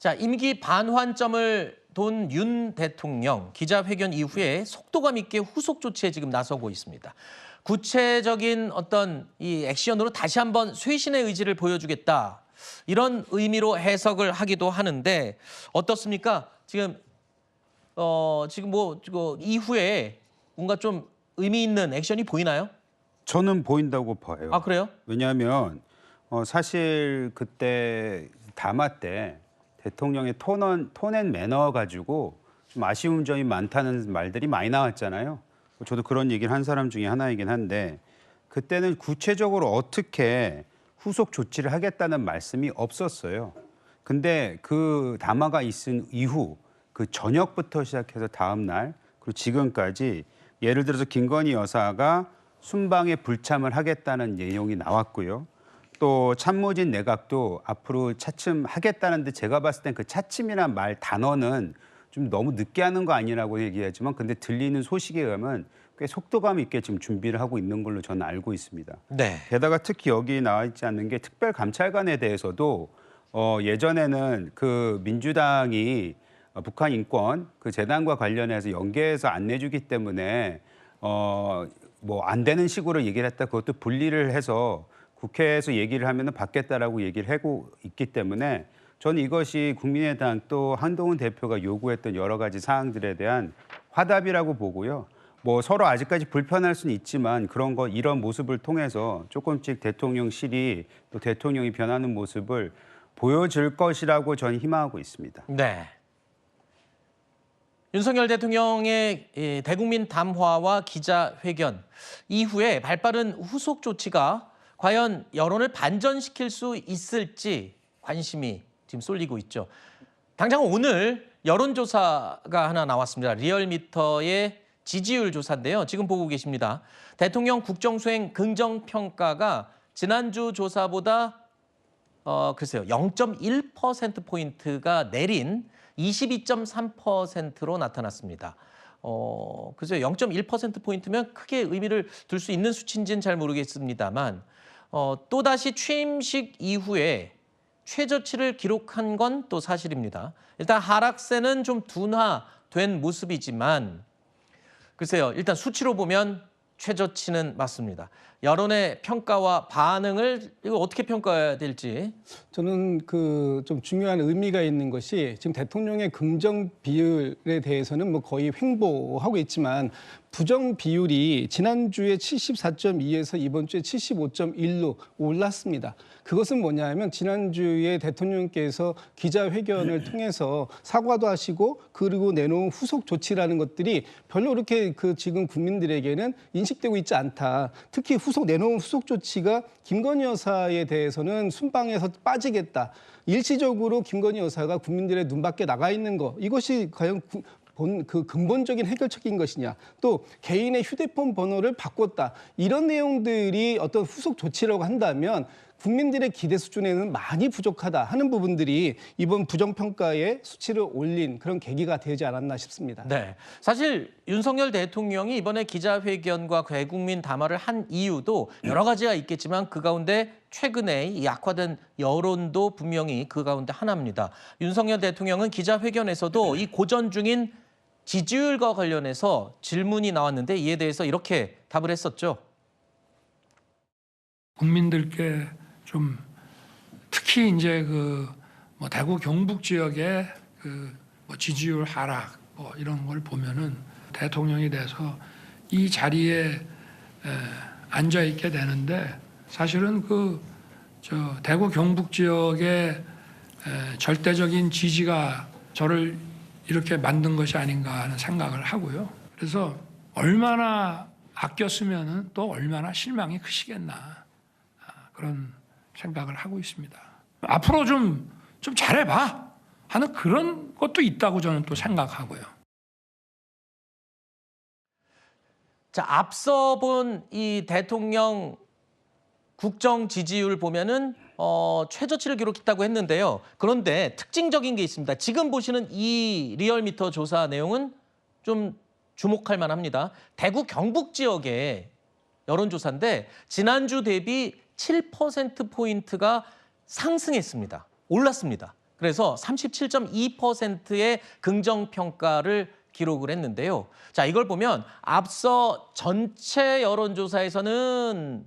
자, 임기 반환점을 돈 윤 대통령 기자회견 이후에 속도감 있게 후속 조치에 지금 나서고 있습니다. 구체적인 어떤 이 액션으로 다시 한번 쇄신의 의지를 보여주겠다. 이런 의미로 해석을 하기도 하는데 어떻습니까? 지금 이후에 뭔가 좀 의미 있는 액션이 보이나요? 저는 보인다고 봐요. 아, 그래요? 왜냐하면 사실 그때 담화 때 대통령의 톤앤 매너 가지고 좀 아쉬운 점이 많다는 말들이 많이 나왔잖아요. 저도 그런 얘기를 한 사람 중에 하나이긴 한데 그때는 구체적으로 어떻게 후속 조치를 하겠다는 말씀이 없었어요. 근데 그 담화가 있은 이후 그 저녁부터 시작해서 다음 날 그리고 지금까지 예를 들어서 김건희 여사가 순방에 불참을 하겠다는 내용이 나왔고요. 또 참모진 내각도 앞으로 차츰하겠다는데 제가 봤을 땐 그 차츰이란 말 단어는 좀 너무 늦게 하는 거 아니라고 얘기하지만 근데 들리는 소식에 의하면 꽤 속도감 있게 지금 준비를 하고 있는 걸로 저는 알고 있습니다. 네. 게다가 특히 여기 나와 있지 않는 게 특별감찰관에 대해서도 예전에는 그 민주당이 북한 인권 그 재단과 관련해서 연계해서 안 내주기 때문에 뭐 안 되는 식으로 얘기를 했다. 그것도 분리를 해서 국회에서 얘기를 하면은 받겠다라고 얘기를 하고 있기 때문에 저는 이것이 국민의당 또 한동훈 대표가 요구했던 여러 가지 사항들에 대한 화답이라고 보고요. 뭐 서로 아직까지 불편할 수는 있지만 그런 거 이런 모습을 통해서 조금씩 대통령실이 또 대통령이 변하는 모습을 보여줄 것이라고 저는 희망하고 있습니다. 네. 윤석열 대통령의 대국민 담화와 기자회견 이후에 발빠른 후속 조치가 과연 여론을 반전시킬 수 있을지 관심이 지금 쏠리고 있죠. 당장 오늘 여론조사가 하나 나왔습니다. 리얼미터의 지지율 조사인데요. 지금 보고 계십니다. 대통령 국정수행 긍정평가가 지난주 조사보다 글쎄요 0.1%포인트가 내린 22.3%로 나타났습니다. 글쎄요 0.1%포인트면 크게 의미를 둘 수 있는 수치인지는 잘 모르겠습니다만 또다시 취임식 이후에 최저치를 기록한 건 또 사실입니다. 일단 하락세는 좀 둔화된 모습이지만 글쎄요 일단 수치로 보면 최저치는 맞습니다. 여론의 평가와 반응을 이거 어떻게 평가해야 될지. 저는 그 좀 중요한 의미가 있는 것이 지금 대통령의 긍정 비율에 대해서는 뭐 거의 횡보하고 있지만 부정 비율이 지난주에 74.2에서 이번 주에 75.1로 올랐습니다. 그것은 뭐냐면 지난주에 대통령께서 기자회견을 통해서 사과도 하시고 그리고 내놓은 후속 조치라는 것들이 별로 그렇게 그 지금 국민들에게는 인식되고 있지 않다. 특히 내놓은 후속 조치가 김건희 여사에 대해서는 순방에서 빠지겠다. 일시적으로 김건희 여사가 국민들의 눈밖에 나가 있는 거 이것이 과연 그 근본적인 해결책인 것이냐. 또 개인의 휴대폰 번호를 바꿨다. 이런 내용들이 어떤 후속 조치라고 한다면 국민들의 기대 수준에는 많이 부족하다 하는 부분들이 이번 부정평가의 수치를 올린 그런 계기가 되지 않았나 싶습니다. 네, 사실 윤석열 대통령이 이번에 기자회견과 대국민 담화를 한 이유도 여러 가지가 있겠지만 그 가운데 최근에 이 악화된 여론도 분명히 그 가운데 하나입니다. 윤석열 대통령은 기자회견에서도 이 고전 중인 지지율과 관련해서 질문이 나왔는데 이에 대해서 이렇게 답을 했었죠. 국민들께 좀 특히 이제 그 뭐 대구 경북 지역의 그 뭐 지지율 하락 뭐 이런 걸 보면은 대통령이 돼서 이 자리에 앉아 있게 되는데 사실은 그 대구 경북 지역의 절대적인 지지가 저를 이렇게 만든 것이 아닌가 하는 생각을 하고요. 그래서 얼마나 아꼈으면은 또 얼마나 실망이 크시겠나 그런 생각을 하고 있습니다. 앞으로 좀 잘해봐 하는 그런 것도 있다고 저는 또 생각하고요. 자, 앞서 본 이 대통령 국정 지지율 보면은 최저치를 기록했다고 했는데요. 그런데 특징적인 게 있습니다. 지금 보시는 이 리얼미터 조사 내용은 좀 주목할 만합니다. 대구 경북 지역의 여론조사인데 지난주 대비 7%포인트가 상승했습니다. 올랐습니다. 그래서 37.2%의 긍정 평가를 기록을 했는데요. 자, 이걸 보면 앞서 전체 여론조사에서는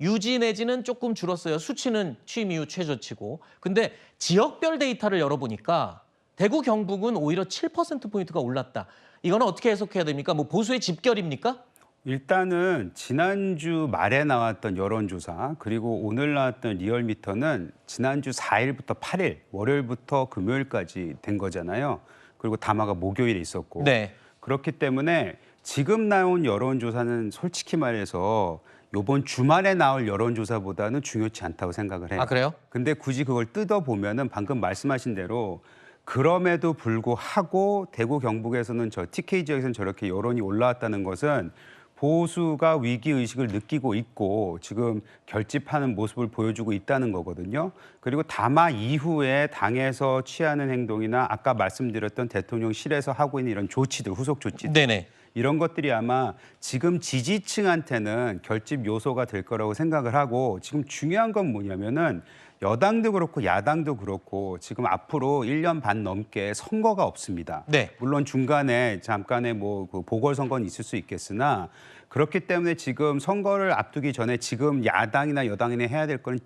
유지 내지는 조금 줄었어요. 수치는 취임 이후 최저치고. 근데 지역별 데이터를 열어보니까 대구, 경북은 오히려 7%포인트가 올랐다. 이거는 어떻게 해석해야 됩니까? 뭐 보수의 집결입니까? 일단은 지난주 말에 나왔던 여론조사 그리고 오늘 나왔던 리얼미터는 지난주 4일부터 8일, 월요일부터 금요일까지 된 거잖아요. 그리고 담화가 목요일에 있었고. 네. 그렇기 때문에 지금 나온 여론조사는 솔직히 말해서 이번 주말에 나올 여론조사보다는 중요치 않다고 생각을 해요. 아, 그래요? 근데 굳이 그걸 뜯어보면은 방금 말씀하신 대로 그럼에도 불구하고 대구 경북에서는 저 TK 지역에서는 저렇게 여론이 올라왔다는 것은 보수가 위기의식을 느끼고 있고 지금 결집하는 모습을 보여주고 있다는 거거든요. 그리고 담화 이후에 당에서 취하는 행동이나 아까 말씀드렸던 대통령실에서 하고 있는 이런 조치들, 후속 조치들. 네네. 이런 것들이 아마 지금 지지층한테는 결집 요소가 될 거라고 생각을 하고 지금 중요한 건 뭐냐면은 여당도 그렇고 야당도 그렇고 지금 앞으로 1년 반 넘게 선거가 없습니다. 네. 물론 중간에 잠깐의 뭐 그 보궐선거는 있을 수 있겠으나 그렇기 때문에 지금 선거를 앞두기 전에 지금 야당이나 여당이나 해야 될 거는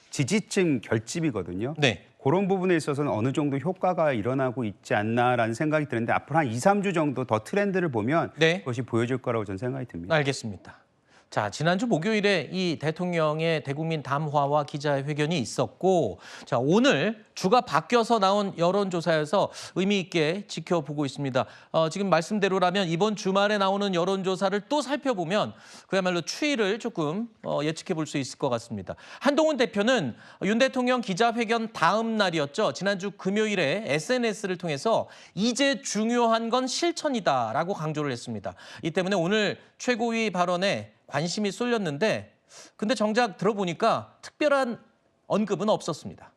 지지층 결집이거든요. 네. 그런 부분에 있어서는 어느 정도 효과가 일어나고 있지 않나라는 생각이 드는데 앞으로 한 2, 3주 정도 더 트렌드를 보면 네. 그것이 보여질 거라고 저는 생각이 듭니다. 알겠습니다. 자, 지난주 목요일에 이 대통령의 대국민 담화와 기자회견이 있었고, 자, 오늘 주가 바뀌어서 나온 여론조사에서 의미 있게 지켜보고 있습니다. 지금 말씀대로라면 이번 주말에 나오는 여론조사를 또 살펴보면 그야말로 추이를 조금 예측해 볼 수 있을 것 같습니다. 한동훈 대표는 윤 대통령 기자회견 다음 날이었죠. 지난주 금요일에 SNS를 통해서 이제 중요한 건 실천이다라고 강조를 했습니다. 이 때문에 오늘 최고위 발언에 관심이 쏠렸는데 근데 정작 들어보니까 특별한 언급은 없었습니다.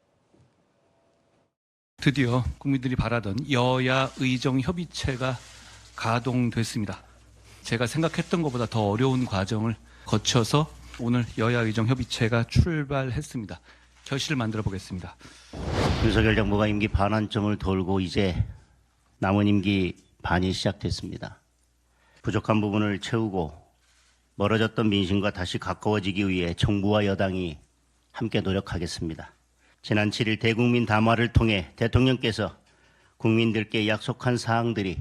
드디어 국민들이 바라던 여야 의정 협의체가 가동됐습니다. 제가 생각했던 것보다 더 어려운 과정을 거쳐서 오늘 여야 의정 협의체가 출발했습니다. 결실을 만들어 보겠습니다. 윤석열 정부가 임기 반환점을 돌고 이제 남은 임기 반이 시작됐습니다. 부족한 부분을 채우고 멀어졌던 민심과 다시 가까워지기 위해 정부와 여당이 함께 노력하겠습니다. 지난 7일 대국민 담화를 통해 대통령께서 국민들께 약속한 사항들이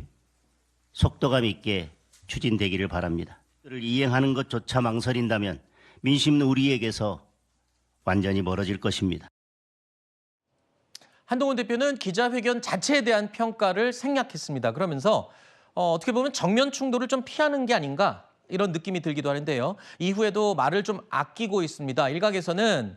속도감 있게 추진되기를 바랍니다. 이를 이행하는 것조차 망설인다면 민심은 우리에게서 완전히 멀어질 것입니다. 한동훈 대표는 기자회견 자체에 대한 평가를 생략했습니다. 그러면서 어떻게 보면 정면 충돌을 좀 피하는 게 아닌가 이런 느낌이 들기도 하는데요. 이후에도 말을 좀 아끼고 있습니다. 일각에서는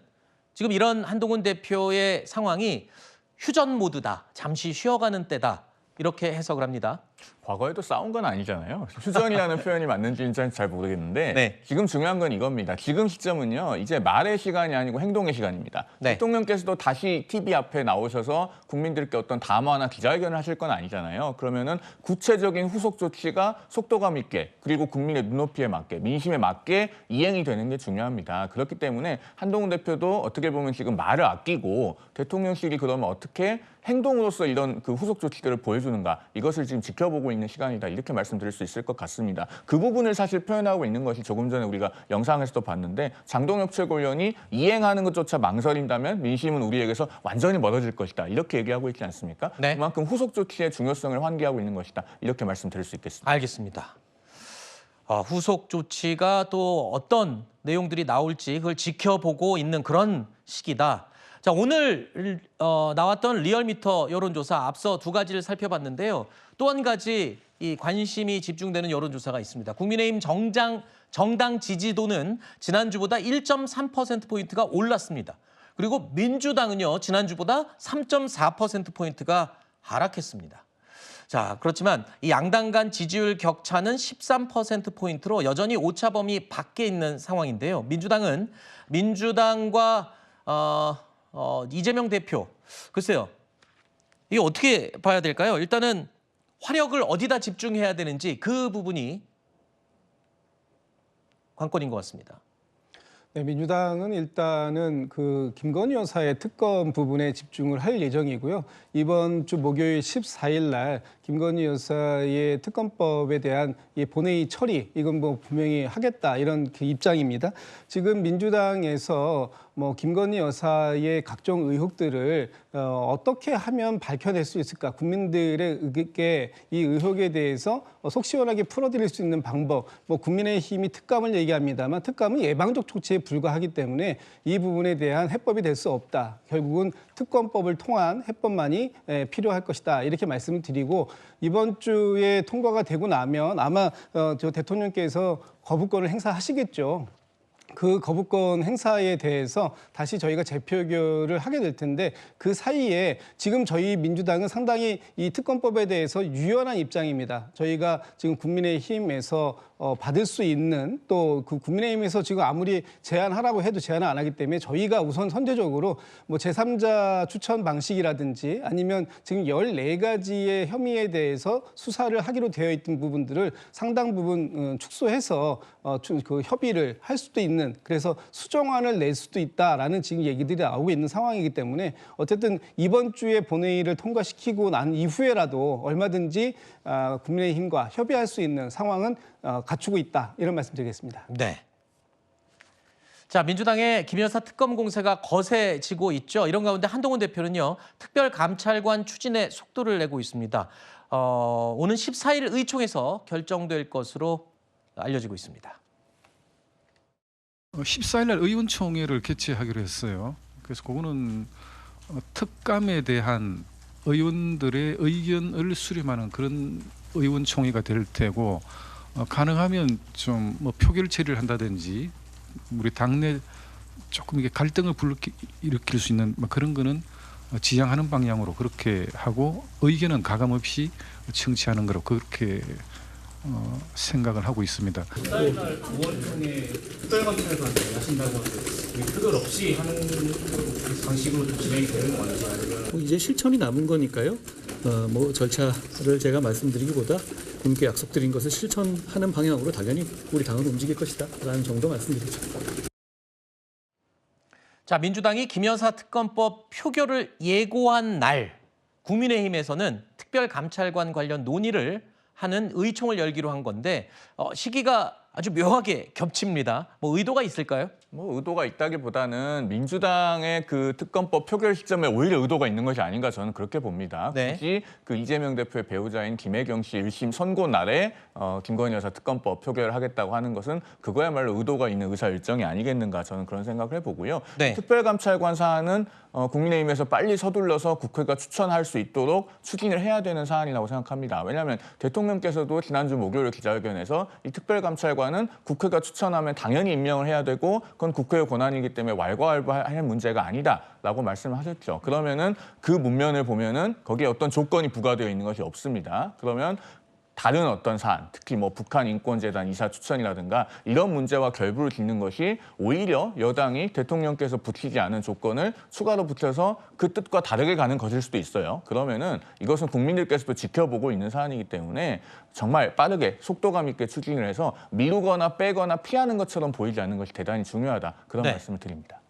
지금 이런 한동훈 대표의 상황이 휴전 모드다. 잠시 쉬어가는 때다. 이렇게 해석을 합니다. 과거에도 싸운 건 아니잖아요. 휴전이라는 표현이 맞는지는 잘 모르겠는데 네. 지금 중요한 건 이겁니다. 지금 시점은요. 이제 말의 시간이 아니고 행동의 시간입니다. 네. 대통령께서도 다시 TV 앞에 나오셔서 국민들께 어떤 담화나 기자회견을 하실 건 아니잖아요. 그러면은 구체적인 후속 조치가 속도감 있게 그리고 국민의 눈높이에 맞게 민심에 맞게 이행이 되는 게 중요합니다. 그렇기 때문에 한동훈 대표도 어떻게 보면 지금 말을 아끼고 대통령실이 그러면 어떻게 행동으로서 이런 그 후속 조치들을 보여주는가 이것을 지금 지켜보고 있는 시간이다 이렇게 말씀드릴 수 있을 것 같습니다. 그 부분을 사실 표현하고 있는 것이 조금 전에 우리가 영상에서도 봤는데 장동혁 최고위원이 이행하는 것조차 망설인다면 민심은 우리에게서 완전히 멀어질 것이다 이렇게 얘기하고 있지 않습니까? 네. 그만큼 후속 조치의 중요성을 환기하고 있는 것이다 이렇게 말씀드릴 수 있겠습니다. 알겠습니다. 후속 조치가 또 어떤 내용들이 나올지 그걸 지켜보고 있는 그런 시기다. 자, 오늘 나왔던 리얼미터 여론조사 앞서 두 가지를 살펴봤는데요. 또 한 가지 이 관심이 집중되는 여론조사가 있습니다. 국민의힘 정당 지지도는 지난주보다 1.3%포인트가 올랐습니다. 그리고 민주당은요, 지난주보다 3.4%포인트가 하락했습니다. 자, 그렇지만 이 양당 간 지지율 격차는 13%포인트로 여전히 오차 범위 밖에 있는 상황인데요. 민주당과 이재명 대표, 글쎄요. 이게 어떻게 봐야 될까요? 일단은 화력을 어디다 집중해야 되는지 그 부분이 관건인 것 같습니다. 네, 민주당은 일단은 그 김건희 여사의 특검 부분에 집중을 할 예정이고요. 이번 주 목요일 14일 날 김건희 여사의 특검법에 대한 이 본회의 처리, 이건 뭐 분명히 하겠다 이런 그 입장입니다. 지금 민주당에서 뭐 김건희 여사의 각종 의혹들을 어떻게 하면 밝혀낼 수 있을까? 국민들에게 이 의혹에 대해서 속 시원하게 풀어드릴 수 있는 방법. 뭐 국민의힘이 특감을 얘기합니다만 특감은 예방적 조치에 불과하기 때문에 이 부분에 대한 해법이 될 수 없다. 결국은 특검법을 통한 해법만이 필요할 것이다. 이렇게 말씀을 드리고 이번 주에 통과가 되고 나면 아마 저 대통령께서 거부권을 행사하시겠죠. 그 거부권 행사에 대해서 다시 저희가 재표결을 하게 될 텐데 그 사이에 지금 저희 민주당은 상당히 이 특검법에 대해서 유연한 입장입니다. 저희가 지금 국민의힘에서 받을 수 있는 또 그 국민의힘에서 지금 아무리 제안하라고 해도 제안을 안 하기 때문에 저희가 우선 선제적으로 뭐 제3자 추천 방식이라든지 아니면 지금 14가지의 혐의에 대해서 수사를 하기로 되어 있던 부분들을 상당 부분 축소해서 그 협의를 할 수도 있는 그래서 수정안을 낼 수도 있다라는 지금 얘기들이 나오고 있는 상황이기 때문에 어쨌든 이번 주에 본회의를 통과시키고 난 이후에라도 얼마든지 국민의힘과 협의할 수 있는 상황은 갖추고 있다 이런 말씀드리겠습니다. 네. 자, 민주당의 김 여사 특검 공세가 거세지고 있죠. 이런 가운데 한동훈 대표는요. 특별감찰관 추진에 속도를 내고 있습니다. 오는 14일 의총에서 결정될 것으로 알려지고 있습니다. 14일 날 의원총회를 개최하기로 했어요. 그래서 그거는 특감에 대한 의원들의 의견을 수렴하는 그런 의원총회가 될 테고 가능하면 좀 뭐 표결 처리를 한다든지 우리 당내 조금 이게 갈등을 일으킬 수 있는 그런 거는 지양하는 방향으로 그렇게 하고 의견은 가감 없이 청취하는 거로 그렇게 생각을 하고 있습니다. 다음 날 5월중에 특별감찰관 하신다고 하는데 표결 없이 하는 방식으로 진행이 되는 건지 아니면 이제 실천이 남은 거니까요. 뭐 절차를 제가 말씀드리기보다 국민께 약속드린 것을 실천하는 방향으로 당연히 우리 당은 움직일 것이다라는 정도 말씀드리죠. 자, 민주당이 김 여사 특검법 표결을 예고한 날 국민의힘에서는 특별감찰관 관련 논의를 하는 의총을 열기로 한 건데 시기가 아주 묘하게 겹칩니다. 뭐 의도가 있을까요? 뭐 의도가 있다기보다는 민주당의 그 특검법 표결 시점에 오히려 의도가 있는 것이 아닌가 저는 그렇게 봅니다. 네. 굳이 그 이재명 대표의 배우자인 김혜경 씨 1심 선고 날에 김건희 여사 특검법 표결을 하겠다고 하는 것은 그거야말로 의도가 있는 의사 일정이 아니겠는가 저는 그런 생각을 해보고요. 네. 특별감찰관 사안은 국민의힘에서 빨리 서둘러서 국회가 추천할 수 있도록 추진을 해야 되는 사안이라고 생각합니다. 왜냐하면 대통령께서도 지난주 목요일 기자회견에서 이 특별감찰관은 국회가 추천하면 당연히 임명을 해야 되고 그건 국회의 권한이기 때문에 왈가왈부할 문제가 아니다라고 말씀하셨죠. 그러면은 그 문면을 보면은 거기에 어떤 조건이 부과되어 있는 것이 없습니다. 그러면 다른 어떤 사안, 특히 뭐 북한인권재단 이사 추천이라든가 이런 문제와 결부를 짓는 것이 오히려 여당이 대통령께서 붙이지 않은 조건을 추가로 붙여서 그 뜻과 다르게 가는 것일 수도 있어요. 그러면은 이것은 국민들께서도 지켜보고 있는 사안이기 때문에 정말 빠르게 속도감 있게 추진을 해서 미루거나 빼거나 피하는 것처럼 보이지 않는 것이 대단히 중요하다. 그런 네. 말씀을 드립니다.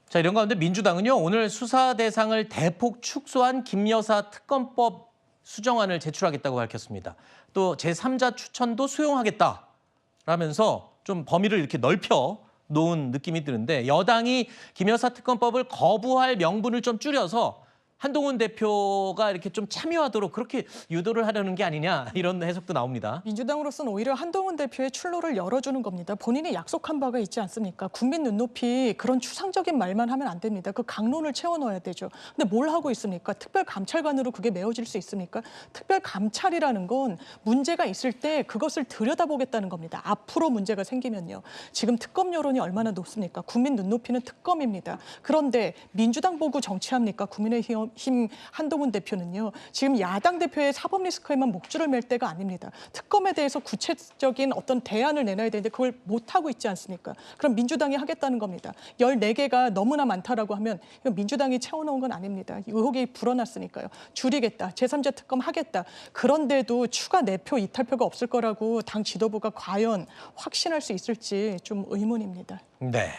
자, 이런 가운데 민주당은요. 오늘 수사 대상을 대폭 축소한 김 여사 특검법 수정안을 제출하겠다고 밝혔습니다. 또 제3자 추천도 수용하겠다라면서 좀 범위를 이렇게 넓혀 놓은 느낌이 드는데 여당이 김 여사 특검법을 거부할 명분을 좀 줄여서 한동훈 대표가 이렇게 좀 참여하도록 그렇게 유도를 하려는 게 아니냐 이런 해석도 나옵니다. 민주당으로서는 오히려 한동훈 대표의 출로를 열어주는 겁니다. 본인이 약속한 바가 있지 않습니까? 국민 눈높이 그런 추상적인 말만 하면 안 됩니다. 그 강론을 채워넣어야 되죠. 근데 뭘 하고 있습니까? 특별감찰관으로 그게 메워질 수 있습니까? 특별감찰이라는 건 문제가 있을 때 그것을 들여다보겠다는 겁니다. 앞으로 문제가 생기면요. 지금 특검 여론이 얼마나 높습니까? 국민 눈높이는 특검입니다. 그런데 민주당 보고 정치합니까? 국민의힘 국민의힘 한동훈 대표는요. 지금 야당 대표의 사법 리스크에만 목줄을 맬 때가 아닙니다. 특검에 대해서 구체적인 어떤 대안을 내놔야 되는데 그걸 못하고 있지 않습니까? 그럼 민주당이 하겠다는 겁니다. 14개가 너무나 많다라고 하면 이거 민주당이 채워놓은 건 아닙니다. 의혹이 불어났으니까요. 줄이겠다. 제3자 특검 하겠다. 그런데도 추가 내표 이탈표가 없을 거라고 당 지도부가 과연 확신할 수 있을지 좀 의문입니다. 네.